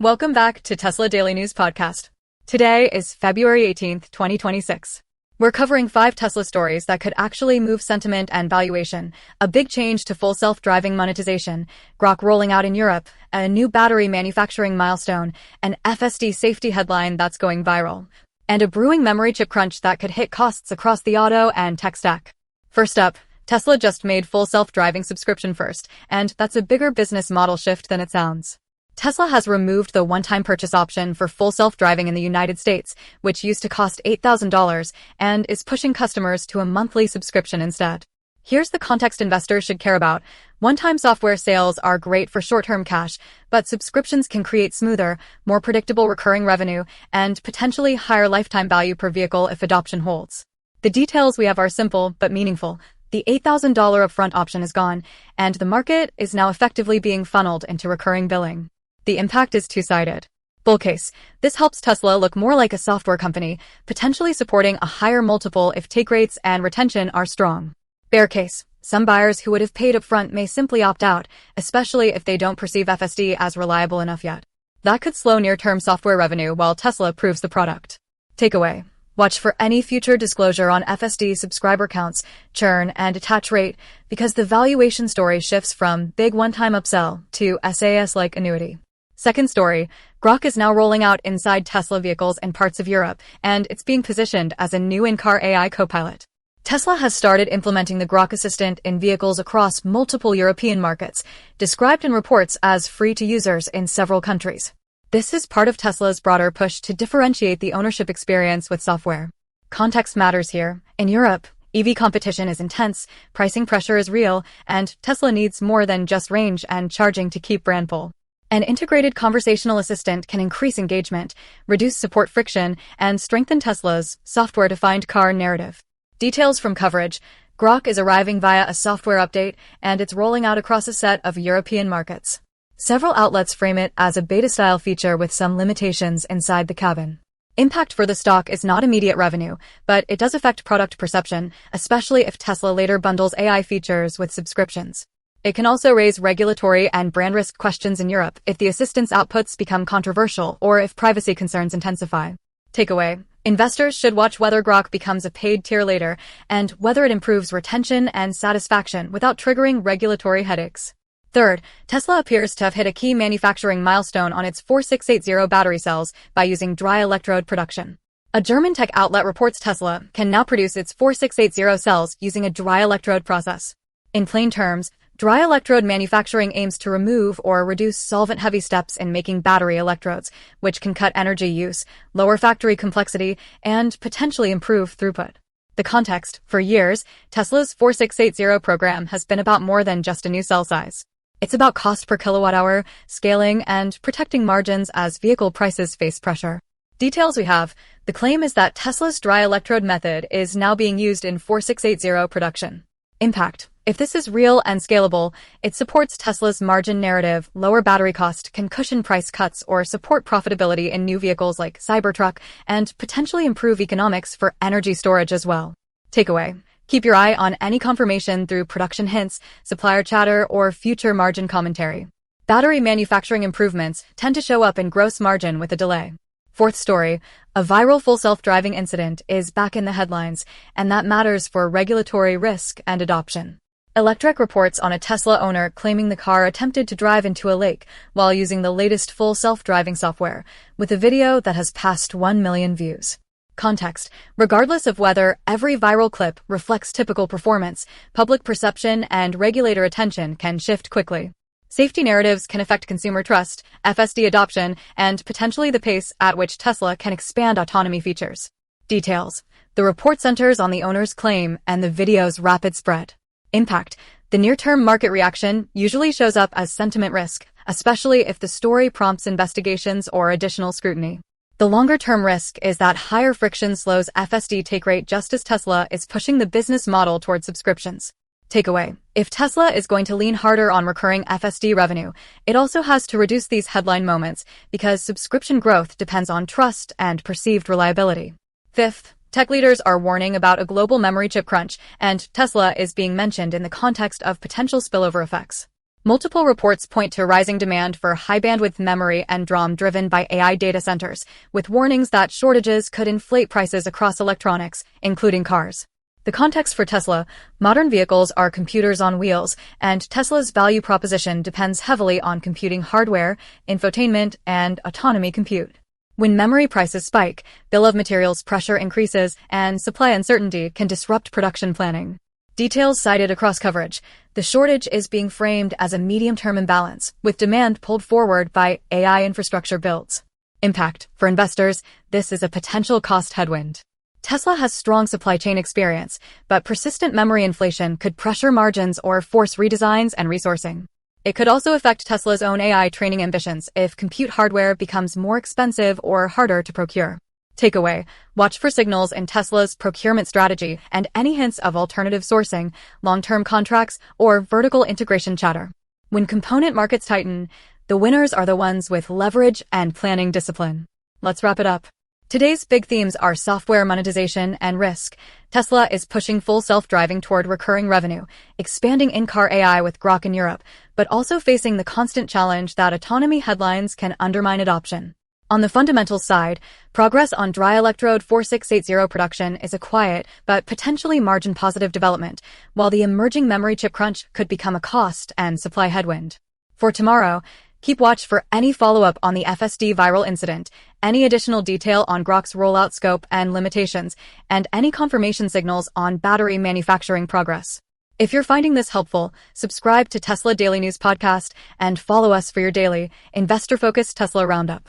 Welcome back to Tesla Daily News Podcast. Today is February 18th, 2026. We're covering 5 Tesla stories that could actually move sentiment and valuation, a big change to full self-driving monetization, Grok rolling out in Europe, a new battery manufacturing milestone, an FSD safety headline that's going viral, and a brewing memory chip crunch that could hit costs across the auto and tech stack. First up, Tesla just made full self-driving subscription first, and that's a bigger business model shift than it sounds. Tesla has removed the one-time purchase option for full self-driving in the United States, which used to cost $8,000, and is pushing customers to a monthly subscription instead. Here's the context investors should care about. One-time software sales are great for short-term cash, but subscriptions can create smoother, more predictable recurring revenue, and potentially higher lifetime value per vehicle if adoption holds. The details we have are simple but meaningful. The $8,000 upfront option is gone, and the market is now effectively being funneled into recurring billing. The impact is two-sided. Bull case. This helps Tesla look more like a software company, potentially supporting a higher multiple if take rates and retention are strong. Bear case. Some buyers who would have paid upfront may simply opt out, especially if they don't perceive FSD as reliable enough yet. That could slow near-term software revenue while Tesla proves the product. Takeaway. Watch for any future disclosure on FSD subscriber counts, churn, and attach rate, because the valuation story shifts from big one-time upsell to SaaS-like annuity. Second story, Grok is now rolling out inside Tesla vehicles in parts of Europe, and it's being positioned as a new in-car AI copilot. Tesla has started implementing the Grok assistant in vehicles across multiple European markets, described in reports as free to users in several countries. This is part of Tesla's broader push to differentiate the ownership experience with software. Context matters here. In Europe, EV competition is intense, pricing pressure is real, and Tesla needs more than just range and charging to keep brand pull. An integrated conversational assistant can increase engagement, reduce support friction, and strengthen Tesla's software-defined car narrative. Details from coverage. Grok is arriving via a software update, and it's rolling out across a set of European markets. Several outlets frame it as a beta-style feature with some limitations inside the cabin. Impact for the stock is not immediate revenue, but it does affect product perception, especially if Tesla later bundles AI features with subscriptions. It can also raise regulatory and brand risk questions in Europe if the assistant's outputs become controversial or if privacy concerns intensify. Takeaway. Investors should watch whether Grok becomes a paid tier later and whether it improves retention and satisfaction without triggering regulatory headaches. Third, Tesla appears to have hit a key manufacturing milestone on its 4680 battery cells by using Dry-Electrode production. A German tech outlet reports Tesla can now produce its 4680 cells using a Dry-Electrode process. In plain terms, Dry-Electrode manufacturing aims to remove or reduce solvent-heavy steps in making battery electrodes, which can cut energy use, lower factory complexity, and potentially improve throughput. The context. For years, Tesla's 4680 program has been about more than just a new cell size. It's about cost per kilowatt-hour, scaling, and protecting margins as vehicle prices face pressure. Details we have. The claim is that Tesla's Dry-Electrode method is now being used in 4680 production. Impact. If this is real and scalable, it supports Tesla's margin narrative. Lower battery cost can cushion price cuts or support profitability in new vehicles like Cybertruck and potentially improve economics for energy storage as well. Takeaway. Keep your eye on any confirmation through production hints, supplier chatter, or future margin commentary. Battery manufacturing improvements tend to show up in gross margin with a delay. Fourth story, a viral full self-driving incident is back in the headlines, and that matters for regulatory risk and adoption. Electrek reports on a Tesla owner claiming the car attempted to drive into a lake while using the latest full self-driving software, with a video that has passed 1 million views. Context. Regardless of whether every viral clip reflects typical performance, public perception and regulator attention can shift quickly. Safety narratives can affect consumer trust, FSD adoption, and potentially the pace at which Tesla can expand autonomy features. Details. The report centers on the owner's claim and the video's rapid spread. Impact. The near-term market reaction usually shows up as sentiment risk, especially if the story prompts investigations or additional scrutiny. The longer-term risk is that higher friction slows FSD take rate just as Tesla is pushing the business model toward subscriptions. Takeaway. If Tesla is going to lean harder on recurring FSD revenue, it also has to reduce these headline moments because subscription growth depends on trust and perceived reliability. Fifth, tech leaders are warning about a global memory chip crunch, and Tesla is being mentioned in the context of potential spillover effects. Multiple reports point to rising demand for high-bandwidth memory and DRAM driven by AI data centers, with warnings that shortages could inflate prices across electronics, including cars. The context for Tesla: modern vehicles are computers on wheels, and Tesla's value proposition depends heavily on computing hardware, infotainment, and autonomy compute. When memory prices spike, bill of materials pressure increases, and supply uncertainty can disrupt production planning. Details cited across coverage: the shortage is being framed as a medium-term imbalance, with demand pulled forward by AI infrastructure builds. Impact: for investors, this is a potential cost headwind. Tesla has strong supply chain experience, but persistent memory inflation could pressure margins or force redesigns and resourcing. It could also affect Tesla's own AI training ambitions if compute hardware becomes more expensive or harder to procure. Takeaway: watch for signals in Tesla's procurement strategy and any hints of alternative sourcing, long-term contracts, or vertical integration chatter. When component markets tighten, the winners are the ones with leverage and planning discipline. Let's wrap it up. Today's big themes are software monetization and risk. Tesla is pushing full self-driving toward recurring revenue, expanding in-car AI with Grok in Europe, but also facing the constant challenge that autonomy headlines can undermine adoption. On the fundamentals side, progress on Dry-Electrode 4680 production is a quiet but potentially margin-positive development, while the emerging memory chip crunch could become a cost and supply headwind. For tomorrow, keep watch for any follow-up on the FSD viral incident, any additional detail on Grok's rollout scope and limitations, and any confirmation signals on battery manufacturing progress. If you're finding this helpful, subscribe to Tesla Daily News Podcast and follow us for your daily, investor-focused Tesla Roundup.